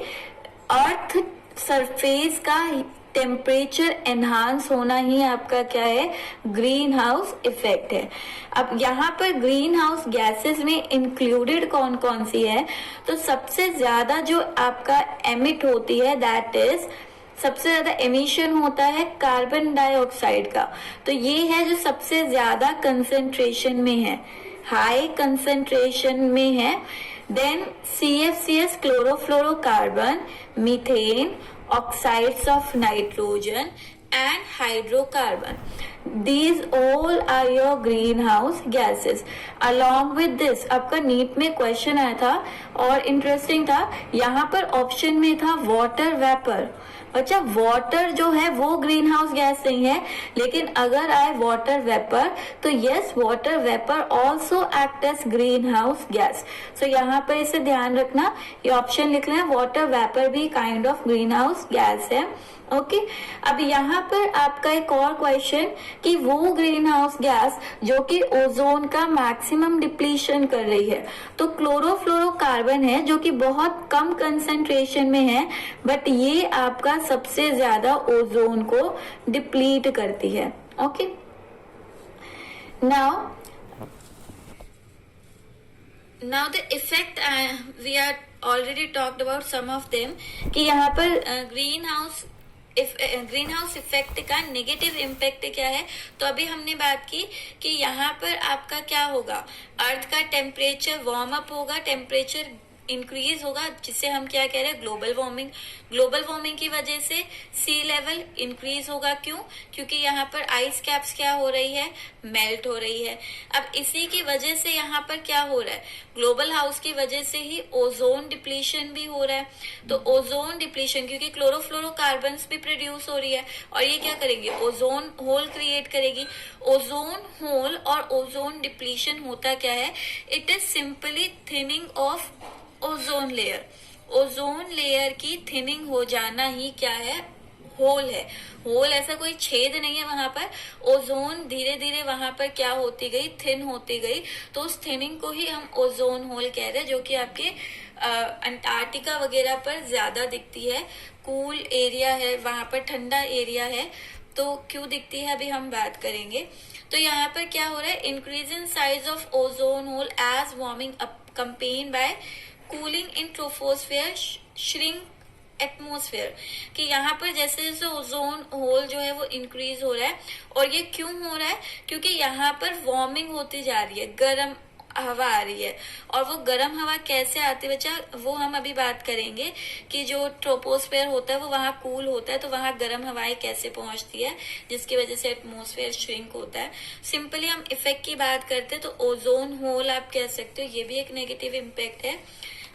अर्थ सरफेस का टेम्परेचर एनहांस होना ही आपका क्या है, ग्रीन हाउस इफेक्ट है। अब यहाँ पर ग्रीन हाउस गैसेस में इंक्लूडेड कौन कौन सी है, तो सबसे ज्यादा जो आपका एमिट होती है, दैट इज सबसे ज्यादा एमिशन होता है कार्बन डाइऑक्साइड का। तो ये है जो सबसे ज्यादा कंसेंट्रेशन में है, हाई कंसेंट्रेशन में है। Then CFCs, chlorofluorocarbon, methane, oxides of nitrogen and hydrocarbon. These all are your greenhouse gases. Along with this, आपका नीट में क्वेश्चन आया था और इंटरेस्टिंग था, यहाँ पर ऑप्शन में था वाटर वेपर। अच्छा, वाटर जो है वो ग्रीन हाउस गैस नहीं है, लेकिन अगर आए वाटर वेपर तो yes, water vapour also act as greenhouse gas. So यहाँ पर इसे ध्यान रखना, ये ऑप्शन लिख लें, वाटर वेपर भी kind of greenhouse gas है। ओके, अब यहाँ पर आपका एक और क्वेश्चन कि वो ग्रीन हाउस गैस जो कि ओजोन का मैक्सिमम डिप्लीशन कर रही है, तो क्लोरोफ्लोरोकार्बन है जो कि बहुत कम कंसंट्रेशन में है, बट ये आपका सबसे ज्यादा ओजोन को डिप्लीट करती है। Okay, now the effect we are already talked about some of them, कि यहाँ पर ग्रीन हाउस इफेक्ट का नेगेटिव इम्पैक्ट क्या है। तो अभी हमने बात की कि यहाँ पर आपका क्या होगा, अर्थ का टेम्परेचर वार्म अप होगा, टेम्परेचर इंक्रीज होगा, जिसे हम क्या कह रहे हैं, ग्लोबल वार्मिंग। ग्लोबल वार्मिंग की वजह से सी लेवल इंक्रीज होगा। क्यों? क्योंकि यहाँ पर आइस कैप्स क्या हो रही है, मेल्ट हो रही है। अब इसी की वजह से यहाँ पर क्या हो रहा है, ग्लोबल हाउस की वजह से ही ओजोन डिप्लीशन भी हो रहा है। तो ओजोन डिप्लीशन, क्योंकि क्लोरोफ्लोरोकार्बन भी प्रोड्यूस हो रही है और ये क्या करेंगे, ओजोन होल क्रिएट करेगी। ओजोन होल और ओजोन डिप्लीशन होता क्या है, it is simply thinning of ozone layer. Ozone layer की थिनिंग हो जाना ही क्या है, होल है। होल ऐसा कोई छेद नहीं है वहां पर, ओजोन धीरे धीरे वहां पर क्या होती गई, थिन होती गई। तो उस थिनिंग को ही हम ओजोन होल कह रहे हैं, जो कि आपके अंटार्कटिका वगैरह पर ज्यादा दिखती है। कूल एरिया है वहां पर, ठंडा एरिया है, तो क्यों दिखती है अभी हम बात करेंगे। तो यहाँ पर क्या हो रहा है, increase in size of ozone hole as warming compensate by cooling in troposphere shrink atmosphere, कि यहाँ पर जैसे जैसे ओजोन होल जो है वो इंक्रीज हो रहा है। और ये क्यों हो रहा है, क्योंकि यहाँ पर वार्मिंग होती जा रही है, गर्म हवा आ रही है। और वो गर्म हवा कैसे आती है बच्चा, वो हम अभी बात करेंगे कि जो ट्रोपोस्फेयर होता है वो वहां कूल होता है, तो वहां गर्म हवाएं कैसे पहुंचती है, जिसकी वजह से एटमोस्फेयर श्रिंक होता है। सिंपली हम इफेक्ट की बात करते हैं तो ओजोन होल आप कह सकते हो, ये भी एक नेगेटिव इम्पैक्ट है।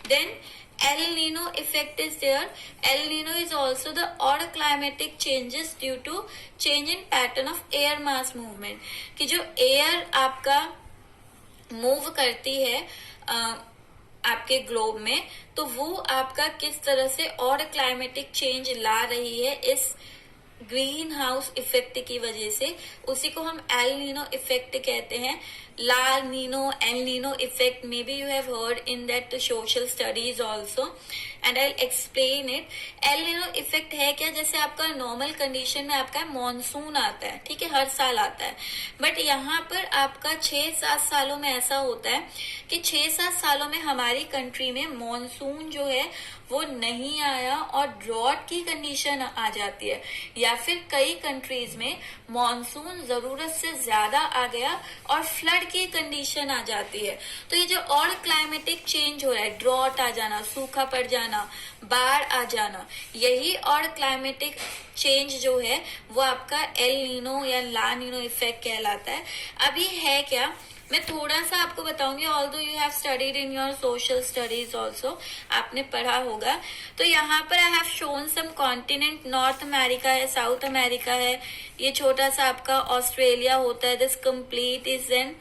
Then El Nino effect is there. El Nino is also the odd climatic changes due to change in pattern of air mass movement, कि जो एयर आपका मूव करती है आपके ग्लोब में, तो वो आपका किस तरह से ऑड क्लाइमेटिक चेंज ला रही है इस ग्रीन हाउस इफेक्ट की वजह से, उसी को हम एल नीनो इफेक्ट कहते हैं। La Nina, El Nino effect, may be you have heard in that social studies also. And I explain it. El Nino effect है क्या, जैसे आपका नॉर्मल कंडीशन में आपका मॉनसून आता है, ठीक है, हर साल आता है, बट यहाँ पर आपका 6-7 सालों में ऐसा होता है कि 6-7 सालों में हमारी कंट्री में मॉनसून जो है वो नहीं आया और ड्रॉट की कंडीशन आ जाती है, या फिर कई कंट्रीज में मॉनसून जरूरत से ज्यादा आ गया और फ्लड की कंडीशन आ जाती है। तो ये जो और क्लाइमेटिक चेंज हो रहा है, ड्रॉट आ जाना, सूखा पड़ जाना, बाढ़ आ जाना, यही और क्लाइमेटिक चेंज जो है वो आपका एल नीनो या ला नीनो इफेक्ट कहलाता है। अभी है क्या, मैं थोड़ा सा आपको बताऊंगी, although you have studied in your social studies also, आपने पढ़ा होगा। तो यहाँ पर I have shown some continent, North America है, साउथ अमेरिका है, ये छोटा सा आपका ऑस्ट्रेलिया होता है, this complete is an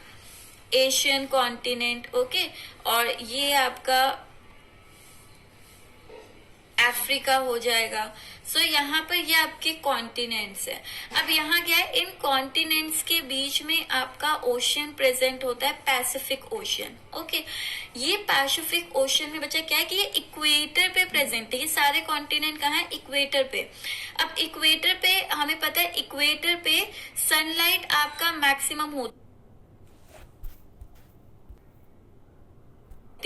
Asian continent, okay, और ये आपका अफ्रीका हो जाएगा। सो यहाँ पर ये आपके कॉन्टिनेंट्स है। अब यहाँ क्या है, इन कॉन्टिनेंट्स के बीच में आपका ओशियन प्रेजेंट होता है, पैसिफिक ओशियन, ओके। ये पैसिफिक ओशियन में बच्चा क्या है कि ये इक्वेटर पे प्रेजेंट है, ये सारे कॉन्टिनेंट कहाँ है, इक्वेटर पे। अब इक्वेटर पे हमें पता है, इक्वेटर पे सनलाइट आपका मैक्सिमम होता है।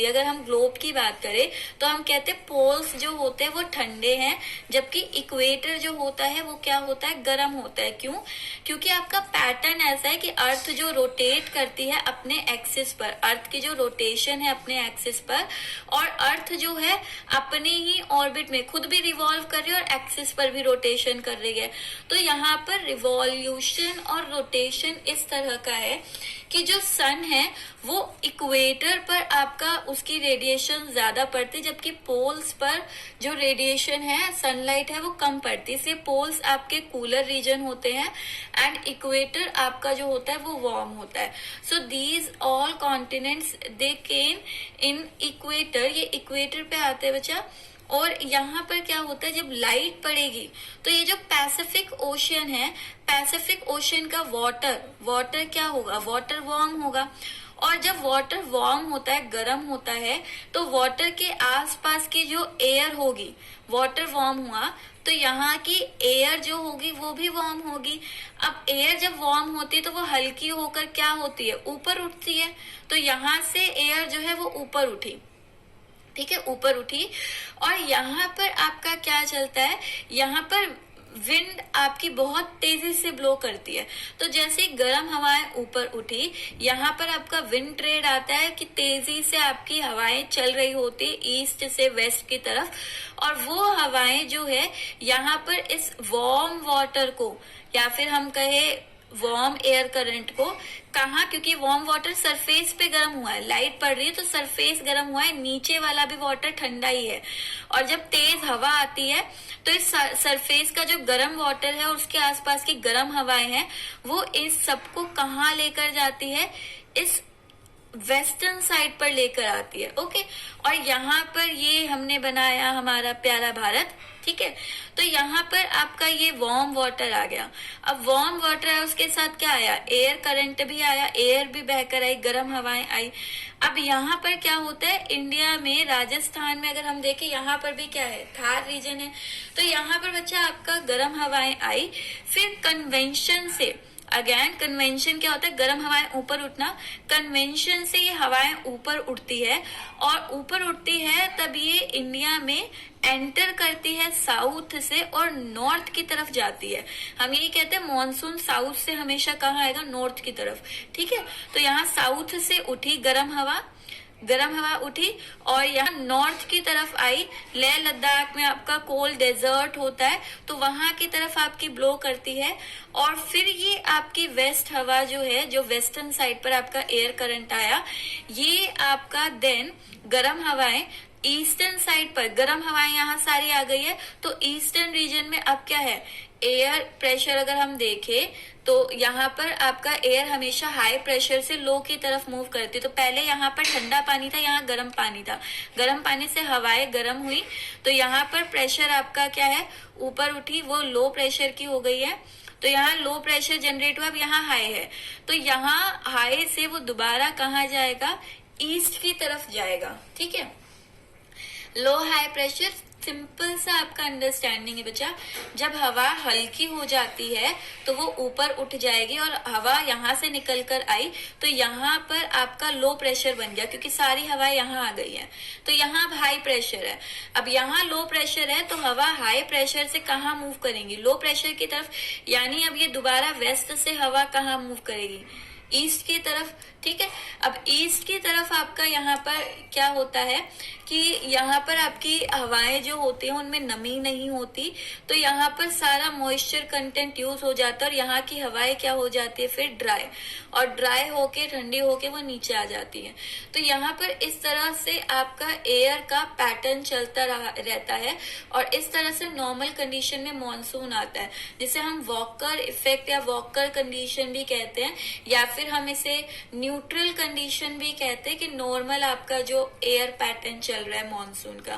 अगर हम ग्लोब की बात करें तो हम कहते हैं पोल्स जो होते हैं वो ठंडे हैं, जबकि इक्वेटर जो होता है वो क्या होता है, गर्म होता है। क्यों? क्योंकि आपका पैटर्न ऐसा है कि अर्थ जो रोटेट करती है अपने एक्सिस पर, अर्थ की जो रोटेशन है अपने एक्सिस पर, और अर्थ जो है अपने ही ऑर्बिट में खुद भी रिवॉल्व कर रही है और एक्सिस पर भी रोटेशन कर रही है। तो यहाँ पर रिवॉल्यूशन और रोटेशन इस तरह का है कि जो सन है वो इक्वेटर पर आपका उसकी रेडिएशन ज्यादा पड़ती, जबकि पोल्स पर जो रेडिएशन है, सनलाइट है, वो कम पड़ती। इसलिए पोल्स आपके कूलर रीजन होते हैं एंड इक्वेटर आपका जो होता है वो वार्म होता है। So these all continents they came in equator, ये इक्वेटर पे आते हैं बच्चा। और यहाँ पर क्या होता है, जब लाइट पड़ेगी तो ये जो पैसिफिक ओशियन है, पैसिफिक ओशियन का वाटर क्या होगा, वाटर वार्म होगा। और जब वाटर वार्म होता है, गर्म होता है, तो वाटर के आसपास की जो एयर होगी, वाटर वार्म हुआ तो यहाँ की एयर जो होगी वो भी वार्म होगी। अब एयर जब वार्म होती है तो वो हल्की होकर क्या होती है, ऊपर उठती है। तो यहाँ से एयर जो है वो ऊपर उठी, ठीक है, ऊपर उठी। और यहाँ पर आपका क्या चलता है, यहाँ पर विंड आपकी बहुत तेजी से ब्लो करती है। तो जैसे गर्म हवाएं ऊपर उठी, यहाँ पर आपका विंड ट्रेड आता है कि तेजी से आपकी हवाएं चल रही होती ईस्ट से वेस्ट की तरफ, और वो हवाएं जो है यहाँ पर इस वार्म वाटर को, या फिर हम कहे वार्म एयर करंट को, कहा, क्योंकि वार्म वाटर सरफेस पे गर्म हुआ है, लाइट पड़ रही है तो सरफेस गर्म हुआ है, नीचे वाला भी वाटर ठंडा ही है। और जब तेज हवा आती है तो इस सरफेस का जो गर्म वाटर है और उसके आसपास की गर्म हवाएं हैं, वो इस सबको कहाँ लेकर जाती है, इस वेस्टर्न साइड पर लेकर आती है, ओके। और यहाँ पर ये हमने बनाया हमारा प्यारा भारत, ठीक है। तो यहाँ पर आपका ये वार्म वाटर आ गया। अब वार्म वाटर है, उसके साथ क्या आया, एयर करंट भी आया, एयर भी बहकर आई, गर्म हवाएं आई। अब यहाँ पर क्या होता है, इंडिया में राजस्थान में अगर हम देखें, यहाँ पर भी क्या है, थार रीजन है। तो यहाँ पर बच्चा आपका गर्म हवाएं आई, फिर कन्वेंशन से, अगेन कन्वेंशन क्या होता है, गर्म हवाएं ऊपर उठना, कन्वेंशन से ये हवाएं ऊपर उठती है, और ऊपर उठती है तब ये इंडिया में एंटर करती है साउथ से और नॉर्थ की तरफ जाती है। हम यही कहते हैं मॉनसून साउथ से हमेशा कहाँ आएगा, नॉर्थ की तरफ, ठीक है। तो यहाँ साउथ से उठी गर्म हवा उठी और यहाँ नॉर्थ की तरफ आई, लेह लद्दाख में आपका कोल्ड डेजर्ट होता है तो वहां की तरफ आपकी ब्लो करती है। और फिर ये आपकी वेस्ट हवा जो है, जो वेस्टर्न साइड पर आपका एयर करंट आया, ये आपका देन गर्म हवाएं ईस्टर्न साइड पर, गर्म हवाएं यहाँ सारी आ गई है। तो ईस्टर्न रीजन में अब क्या है, एयर प्रेशर अगर हम देखें तो यहाँ पर आपका एयर हमेशा हाई प्रेशर से लो की तरफ मूव करती है। तो पहले यहाँ पर ठंडा पानी था, यहाँ गर्म पानी था, गर्म पानी से हवाएं गर्म हुई तो यहाँ पर प्रेशर आपका क्या है, ऊपर उठी, वो लो प्रेशर की हो गई है। तो यहाँ लो प्रेशर जनरेट हुआ, अब यहाँ हाई है, तो यहाँ हाई से वो दोबारा कहाँ जाएगा, ईस्ट की तरफ जाएगा, ठीक है। लो हाई प्रेशर सिंपल सा आपका अंडरस्टैंडिंग है बच्चा। जब हवा हल्की हो जाती है तो वो ऊपर उठ जाएगी और हवा यहाँ से निकल कर आई तो यहाँ पर आपका लो प्रेशर बन गया, क्योंकि सारी हवा यहाँ आ गई है। तो यहाँ अब हाई प्रेशर है। अब यहाँ लो प्रेशर है तो हवा हाई प्रेशर से कहाँ मूव करेंगी? लो प्रेशर की तरफ। यानी अब ये दोबारा वेस्ट से हवा कहाँ मूव करेगी? ईस्ट की तरफ। ठीक है, अब ईस्ट की तरफ आपका यहाँ पर क्या होता है कि यहाँ पर आपकी हवाएं जो होती हैं उनमें नमी नहीं होती, तो यहाँ पर सारा मॉइस्चर कंटेंट यूज हो जाता है और यहाँ की हवाएं क्या हो जाती है फिर ड्राई, और ड्राई होके ठंडी होके वो नीचे आ जाती है। तो यहाँ पर इस तरह से आपका एयर का पैटर्न चलता रहता है और इस तरह से नॉर्मल कंडीशन में मॉनसून आता है, जिसे हम वॉकर इफेक्ट या वॉकर कंडीशन भी कहते हैं, या फिर हम इसे न्यूट्रल कंडीशन भी कहते हैं कि नॉर्मल आपका जो एयर पैटर्न चल रहा है मॉनसून का।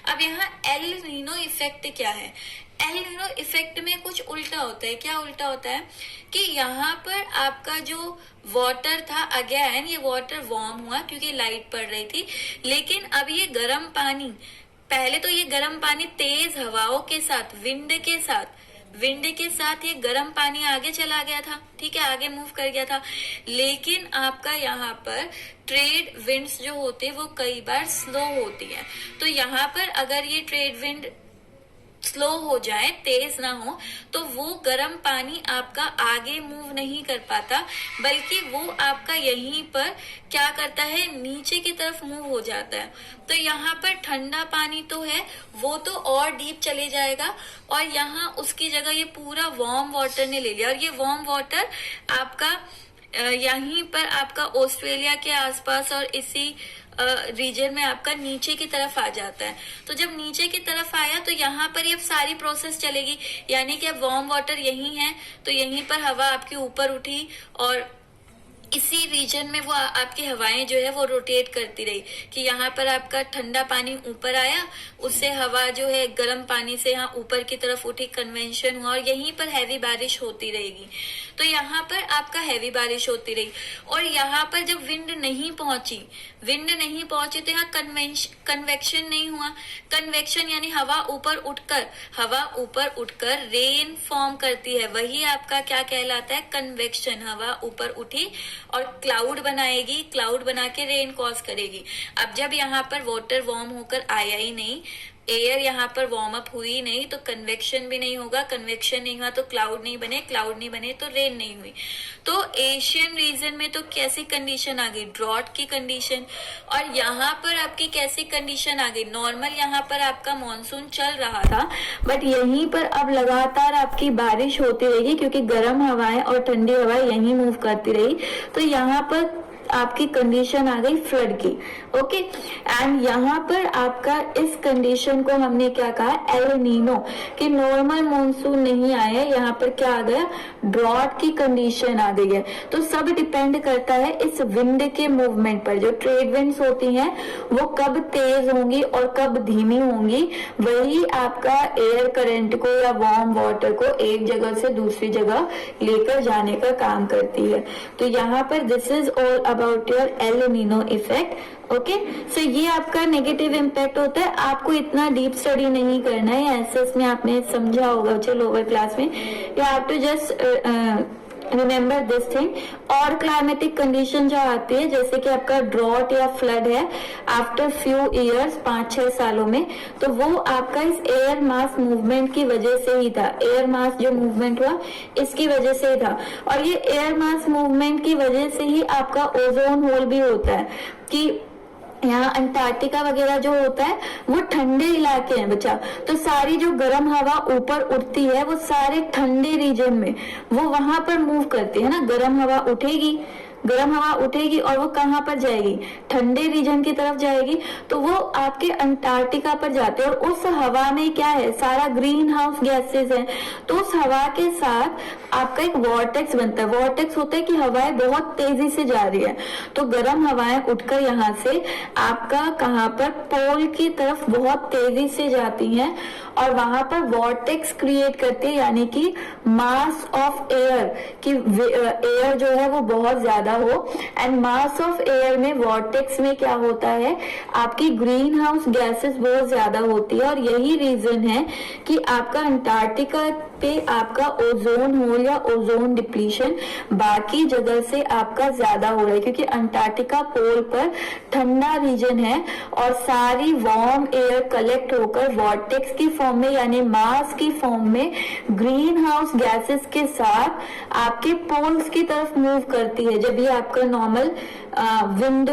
अब यहाँ एल नीनो इफेक्ट क्या है? एल नीनो इफेक्ट में कुछ उल्टा होता है। क्या उल्टा होता है कि यहाँ पर आपका जो वाटर था, अगेन ये वाटर वार्म हुआ क्योंकि लाइट पड़ रही थी, लेकिन अब ये गर्म पानी, पहले तो ये गर्म पानी तेज हवाओं के साथ, विंड के साथ ये गर्म पानी आगे चला गया था। ठीक है, आगे मूव कर गया था, लेकिन आपका यहाँ पर ट्रेड विंड्स जो होते हैं वो कई बार स्लो होती है। तो यहाँ पर अगर ये ट्रेड विंड स्लो हो जाए, तेज ना हो, तो वो गर्म पानी आपका आगे मूव नहीं कर पाता, बल्कि वो आपका यहीं पर क्या करता है, नीचे की तरफ मूव हो जाता है। तो यहाँ पर ठंडा पानी तो है, वो तो और डीप चले जाएगा और यहाँ उसकी जगह ये पूरा वार्म वाटर ने ले लिया, और ये वार्म वाटर आपका यहीं पर आपका ऑस्ट्रेलिया के आसपास और इसी रीजन में आपका नीचे की तरफ आ जाता है। तो जब नीचे की तरफ आया तो यहाँ पर ये सारी प्रोसेस चलेगी, यानी कि अब वार्म वाटर यहीं है तो यहीं पर हवा आपकी ऊपर उठी और इसी रीजन में वो आपकी हवाएं जो है वो रोटेट करती रही कि यहाँ पर आपका ठंडा पानी ऊपर आया, उससे हवा जो है गर्म पानी से यहाँ ऊपर की तरफ उठी, कन्वेंशन हुआ और यहीं पर हैवी बारिश होती रहेगी। तो यहाँ पर आपका हैवी बारिश होती रही और यहाँ पर जब विंड नहीं पहुंची तो यहाँ कन्वेक्शन नहीं हुआ। कन्वेक्शन यानी हवा ऊपर उठकर रेन फॉर्म करती है, वही आपका क्या कहलाता है, कन्वेक्शन। हवा ऊपर उठी और क्लाउड बनाएगी, क्लाउड बना के रेन कॉज करेगी। अब जब यहाँ पर वाटर वार्म होकर आया ही नहीं, एयर यहाँ पर वार्म अप हुई नहीं, तो कन्वेक्शन भी नहीं होगा, कन्वेक्शन नहीं हुआ तो क्लाउड नहीं बने, क्लाउड नहीं बने तो रेन नहीं हुई। तो एशियन रीजन में तो कैसी कंडीशन आ गई, ड्रॉट की कंडीशन। और यहाँ पर आपकी कैसी कंडीशन आ गई, नॉर्मल यहाँ पर आपका मॉनसून चल रहा था, बट यहीं पर अब लगातार आपकी बारिश होती रहेगी क्योंकि गर्म हवाएं और ठंडी हवाएं यहीं मूव करती रही। तो यहाँ पर आपकी कंडीशन आ गई फ्लड की। ओके, एंड यहाँ पर आपका इस कंडीशन को हमने क्या कहा, एल नीनो, कि नॉर्मल मॉनसून नहीं आया, यहाँ पर क्या आ गया, ड्रॉट की कंडीशन आ गई है। तो सब डिपेंड करता है इस विंड के मूवमेंट पर। जो ट्रेड विंड्स होती हैं वो कब तेज होंगी और कब धीमी होंगी, वही आपका एयर करंट को या वार्म वाटर को एक जगह से दूसरी जगह लेकर जाने का काम करती है। तो यहाँ पर this is all about your El Nino effect. Okay, so ये आपका नेगेटिव इम्पैक्ट होता है। आपको इतना डीप स्टडी नहीं करना है, एसएस में आपने समझा होगा चलो लोअर क्लास में। You have to just remember this thing. और क्लाइमेटिक कंडीशन जो आती है, जैसे कि आपका ड्रॉट या फ्लड है आफ्टर फ्यू इयर्स, 5-6 सालों में, तो वो आपका इस एयर मास मूवमेंट की वजह से ही था। एयर मास जो मूवमेंट हुआ इसकी वजह से ही था, और ये एयर मास मूवमेंट की वजह से ही आपका ओजोन होल भी होता है। कि यहाँ अंटार्कटिका वगैरह जो होता है वो ठंडे इलाके हैं बच्चा, तो सारी जो गर्म हवा ऊपर उठती है वो सारे ठंडे रीजन में वो वहां पर मूव करती है ना। गर्म हवा उठेगी और वो कहाँ पर जाएगी, ठंडे रीजन की तरफ जाएगी, तो वो आपके अंटार्कटिका पर जाते हैं। और उस हवा में क्या है, सारा ग्रीन हाउस गैसेज है, तो उस हवा के साथ आपका एक वॉर्टेक्स बनता है। वॉर्टेक्स होता है कि हवाएं बहुत तेजी से जा रही है, तो गर्म हवाएं उठकर यहाँ से आपका कहाँ पर, पोल की तरफ बहुत तेजी से जाती हैं और वहां पर वॉर्टेक्स क्रिएट करती है, यानी कि मास ऑफ एयर की एयर जो है वो बहुत ज्यादा हो, एंड मास ऑफ एयर में वॉर्टेक्स में क्या होता है, आपकी ग्रीन हाउस गैसेस बहुत ज्यादा होती है, और यही रीजन है कि आपका अंटार्कटिका पे आपका ओजोन होल या ओजोन डिप्लीशन बाकी जगह से आपका ज्यादा हो रहा है, क्योंकि अंटार्कटिका पोल पर ठंडा रीजन है और सारी वार्म एयर कलेक्ट होकर वॉर्टेक्स की फॉर्म में यानी मास की फॉर्म में ग्रीन हाउस गैसेस के साथ आपके पोल्स की तरफ मूव करती है, जब ये आपका नॉर्मल विंड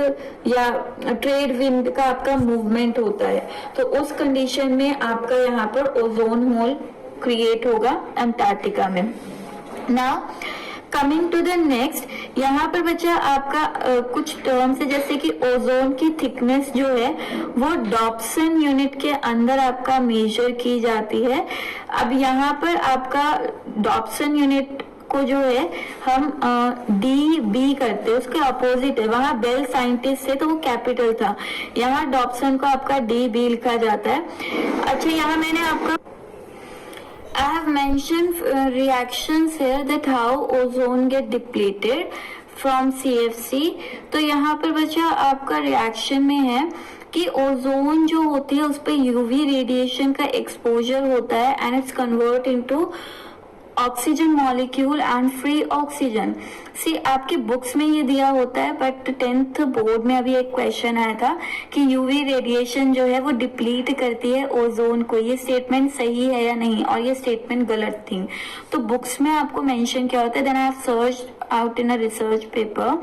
या ट्रेड विंड का आपका मूवमेंट होता है, तो उस कंडीशन में आपका यहाँ पर ओजोन होल क्रिएट होगा अंटार्कटिका में। Now coming to the next, यहाँ पर बच्चा आपका कुछ टर्म्स है, जैसे कि ओजोन की थिकनेस जो है वो डॉप्सन यूनिट के अंदर आपका मेजर की जाती है। अब यहाँ पर आपका डॉप्सन यूनिट को जो है हम डी बी करते हैं, उसके अपोजिट है, वहां बेल साइंटिस्ट से तो वो कैपिटल था, यहाँ डॉप्सन को आपका डी बी लिखा जाता है। अच्छा, यहाँ मैंने आपका I have mentioned reactions here that how ozone get depleted from CFC। तो यहाँ पर बच्चा आपका रिएक्शन में है कि ओजोन जो होती है उस पर यूवी रेडिएशन का एक्सपोजर होता है and it's convert into oxygen molecule and free oxygen. See आपकी बुक्स में ये दिया होता है, बट 10th बोर्ड में अभी एक क्वेश्चन आया था कि यूवी रेडिएशन जो है वो डिप्लीट करती है ओजोन को, ये स्टेटमेंट सही है या नहीं, और ये स्टेटमेंट गलत थी। तो बुक्स में आपको मेंशन क्या होता है, then I have search out in a research paper,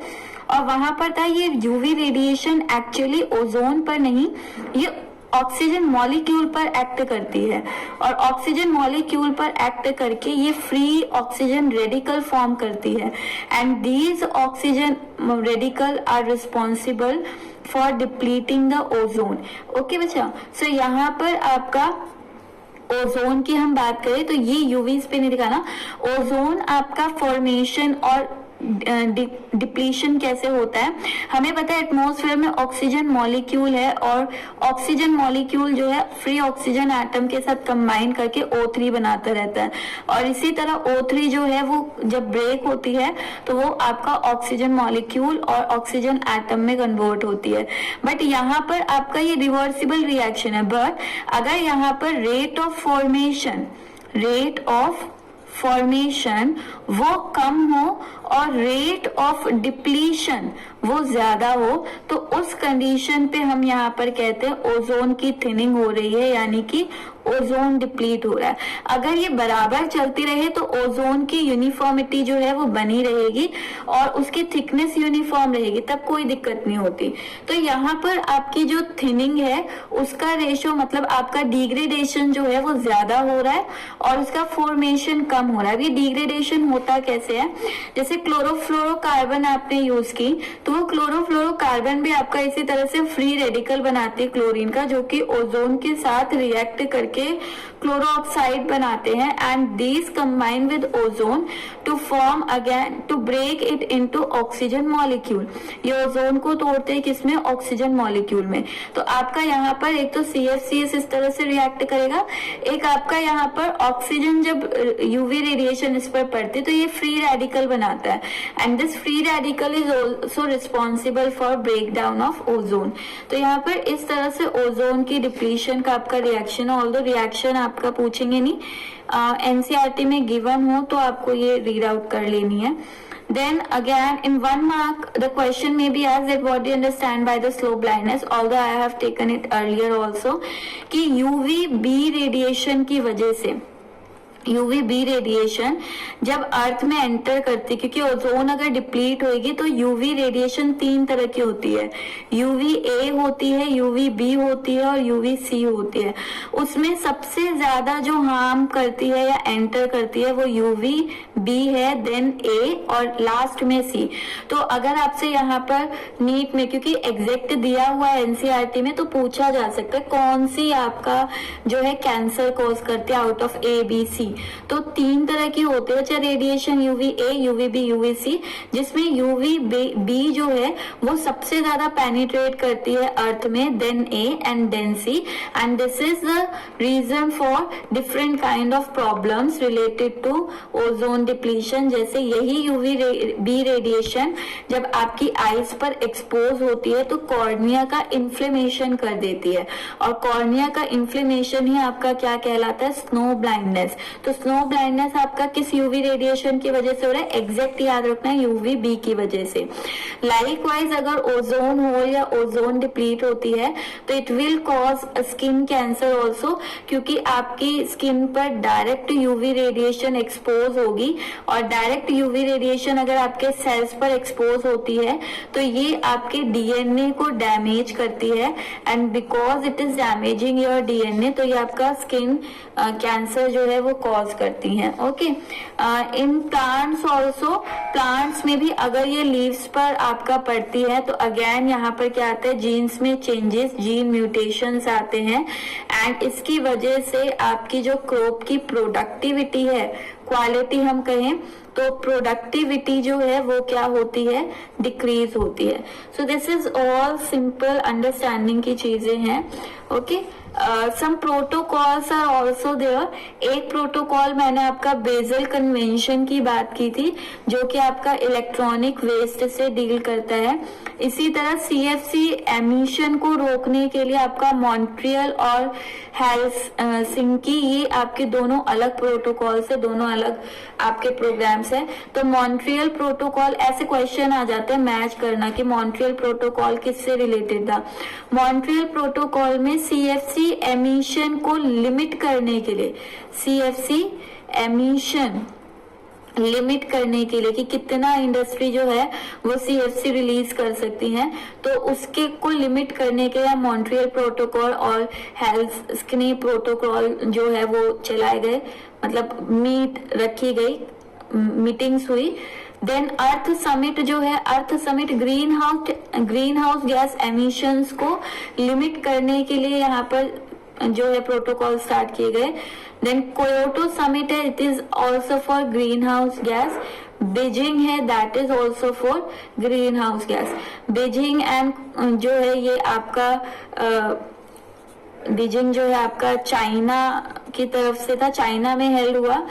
और वहां पर था ये यूवी रेडिएशन एक्चुअली ओजोन पर नहीं, ये ऑक्सीजन मॉलिक्यूल पर एक्ट करती है, और ऑक्सीजन मॉलिक्यूल पर एक्ट करके ये फ्री ऑक्सीजन रेडिकल फॉर्म करती है, and these oxygen radical are responsible for depleting the ozone. Okay बच्चा, सो यहाँ पर आपका ओजोन की हम बात करें तो ये यूवीज पे नहीं दिखाना, ओजोन आपका फॉर्मेशन और डिप्लीशन कैसे होता है। हमें पता है एटमॉस्फेयर में ऑक्सीजन मॉलिक्यूल है, और ऑक्सीजन मॉलिक्यूल जो है फ्री ऑक्सीजन एटम के साथ कंबाइन करके O3 बनाता रहता है, और इसी तरह O3 जो है वो जब ब्रेक होती है तो वो आपका ऑक्सीजन मॉलिक्यूल और ऑक्सीजन एटम में कन्वर्ट होती है। बट यहाँ पर आपका ये रिवर्सिबल रिएक्शन है, बट अगर यहाँ पर रेट ऑफ फॉर्मेशन वो कम हो और रेट ऑफ डिप्लीशन वो ज्यादा हो, तो उस कंडीशन पे हम यहाँ पर कहते हैं ओजोन की थिनिंग हो रही है, यानी कि ओजोन डिप्लीट हो रहा है। अगर ये बराबर चलती रहे तो ओजोन की यूनिफॉर्मिटी जो है वो बनी रहेगी और उसकी थिकनेस यूनिफॉर्म रहेगी, तब कोई दिक्कत नहीं होती। तो यहाँ पर आपकी जो थिनिंग है उसका रेशो मतलब आपका डिग्रेडेशन जो है वो ज्यादा हो रहा है और उसका फॉर्मेशन कम हो रहा है। अभी डिग्रेडेशन होता कैसे है, जैसे क्लोरोफ्लोरोकार्बन आपने यूज की तो वो क्लोरोफ्लोरोकार्बन भी आपका इसी तरह से फ्री रेडिकल बनाती है क्लोरीन का, जो कि ओजोन के साथ रिएक्ट करके क्लोरो ऑक्साइड बनाते हैं, and these combine with ozone to form again to break it into oxygen molecule. ये ओजोन को तोड़ते हैं किसमें, ऑक्सीजन मॉलिक्यूल में। तो आपका यहाँ पर एक तो CFCs इस तरह से रिएक्ट करेगा, एक आपका यहाँ पर ऑक्सीजन जब यूवी रेडिएशन इस पर पड़ती है तो ये फ्री रेडिकल बनाता है, and this free radical is also responsible for break down of ozone. तो यहाँ पर इस तरह से ओजोन की डिप्लीशन का आपका रिएक्शन, ऑल्दो रिएक्शन आपका पूछेंगे नहीं, एनसीईआरटी में गिवन हो तो आपको ये रीड आउट कर लेनी है। Then again in 1 mark the question may be asked that what do you understand by the slow blindness, although I have taken it earlier also कि UVB रेडिएशन की वजह से UVB रेडिएशन जब अर्थ में enter करती, क्योंकि ओजोन अगर deplete होगी तो UV रेडिएशन 3 तरह की होती है, UVA होती है, UVB होती है और UVC होती है। उसमें सबसे ज्यादा जो हार्म करती है या एंटर करती है वो UVB है, देन A और लास्ट में C। तो अगर आपसे यहाँ पर नीट में, क्योंकि एग्जैक्ट दिया हुआ है एनसीईआरटी में, तो पूछा जा सकता है कौन सी आपका जो है कैंसर कॉज करती है out of A B C, तो 3 तरह की होते हैं अच्छा रेडिएशन, UVA, UVB, UVC, जिसमें UVB जो है वो सबसे ज्यादा पेनिट्रेट करती है अर्थ में, then A and then C, and this is the reason for different kind of problems related to ozone depletion. जैसे यही UVB रेडिएशन जब आपकी आईज पर एक्सपोज होती है तो कॉर्निया का इन्फ्लेमेशन कर देती है, और कॉर्निया का इन्फ्लेमेशन ही आपका क्या कहलाता है, स्नो ब्लाइंडनेस। तो स्नो ब्लाइंडनेस आपका किस UV रेडिएशन की वजह से हो रहा है, एग्जैक्ट याद रखना है UVB की वजह से। लाइकवाइज अगर ओजोन हो या ओजोन डिप्लीट होती है तो it will cause skin cancer also, क्योंकि आपकी स्किन पर डायरेक्ट UV रेडिएशन एक्सपोज होगी, और डायरेक्ट UV रेडिएशन अगर आपके सेल्स पर एक्सपोज होती है तो ये आपके DNA को डैमेज करती है, and because it is damaging your DNA तो ये आपका स्किन कैंसर जो है वो कॉज करती है। Okay, in plants also, plants में भी अगर ये लीव्स पर आपका पड़ती है तो अगेन यहाँ पर क्या आता है, जीन्स में चेंजेस, जीन म्यूटेशंस आते हैं, एंड इसकी वजह से आपकी जो क्रॉप की प्रोडक्टिविटी है, क्वालिटी हम कहें तो प्रोडक्टिविटी जो है वो क्या होती है, डिक्रीज होती है। So this is all simple understanding की चीजें हैं। Okay, some protocols are also there. एक प्रोटोकॉल मैंने आपका बेजल कन्वेंशन की बात की थी जो कि आपका इलेक्ट्रॉनिक वेस्ट से डील करता है। इसी तरह CFC एमिशन को रोकने के लिए आपका मॉन्ट्रियल और हेलसिंकी, ये आपके दोनों अलग प्रोटोकॉल्स है, दोनों अलग आपके प्रोग्राम्स है। तो मॉन्ट्रियल प्रोटोकॉल, ऐसे क्वेश्चन आ जाते हैं मैच करना कि मॉन्ट्रियल प्रोटोकॉल किससे रिलेटेड था। मॉन्ट्रियल प्रोटोकॉल में CFC एमिशन को लिमिट करने के लिए, CFC एमिशन लिमिट करने के लिए कि कितना इंडस्ट्री जो है वो CFC रिलीज कर सकती है, तो उसके को लिमिट करने के लिए मॉन्ट्रियल प्रोटोकॉल और हेलसिंकी प्रोटोकॉल जो है वो चलाए गए, मतलब रखी गई, मीटिंग्स हुई। देन अर्थ समिट जो है, earth summit greenhouse gas emissions को लिमिट करने के लिए यहाँ पर जो है प्रोटोकॉल स्टार्ट किए गए। देन क्योटो समिट है, it is also for greenhouse gas. Beijing है, that is also for greenhouse gas. Beijing and जो है ये आपका बीजिंग जो है आपका चाइना की तरफ से था, चाइना में हेल्ड हुआ।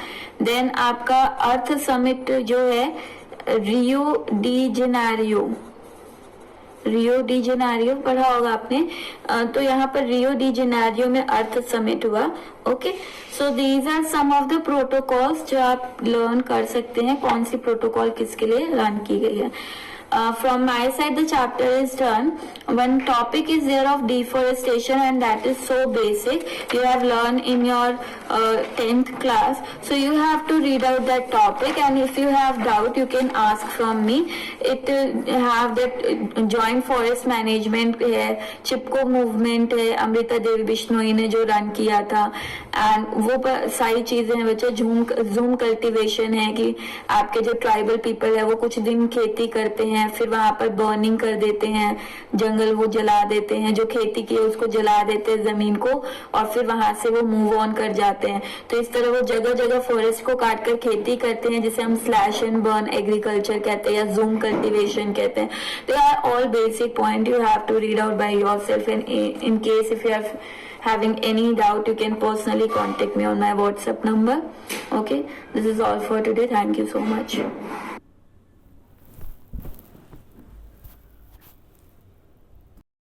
देन आपका अर्थ समिट जो है रियो डी जेनेरियो पढ़ा होगा आपने, तो यहाँ पर रियो डी जेनेरियो में अर्थ समिट हुआ। Okay, so these are some of the protocols जो आप लर्न कर सकते हैं, कौन सी प्रोटोकॉल किसके लिए रन की गई है। From my side the chapter is done. One topic is there of deforestation and that is so basic, you have learned in your 10th class, so you have to read out that topic, and if you have doubt you can ask from me. It have that joint forest management है, चिपको movement है, अमृता देवी बिश्नोई ने जो run किया था, and वो सारी चीजें हैं बच्चे। जूम कल्टीवेशन है कि आपके जो ट्राइबल पीपल है वो कुछ दिन खेती करते हैं, फिर वहां पर बर्निंग कर देते हैं, जंगल वो जला देते हैं, जो खेती की है उसको जला देते हैं जमीन को, और फिर वहां से वो मूव ऑन कर जाते हैं। तो इस तरह वो जगह जगह फॉरेस्ट को काट कर खेती करते हैं, जिसे हम स्लैश एंड बर्न एग्रीकल्चर कहते हैं या जूम कल्टीवेशन कहते हैं। They are all basic point you have to read out by yourself, and in case if you are having any doubt you can personally contact me on my WhatsApp number. Okay, this is all for today. Thank you so much.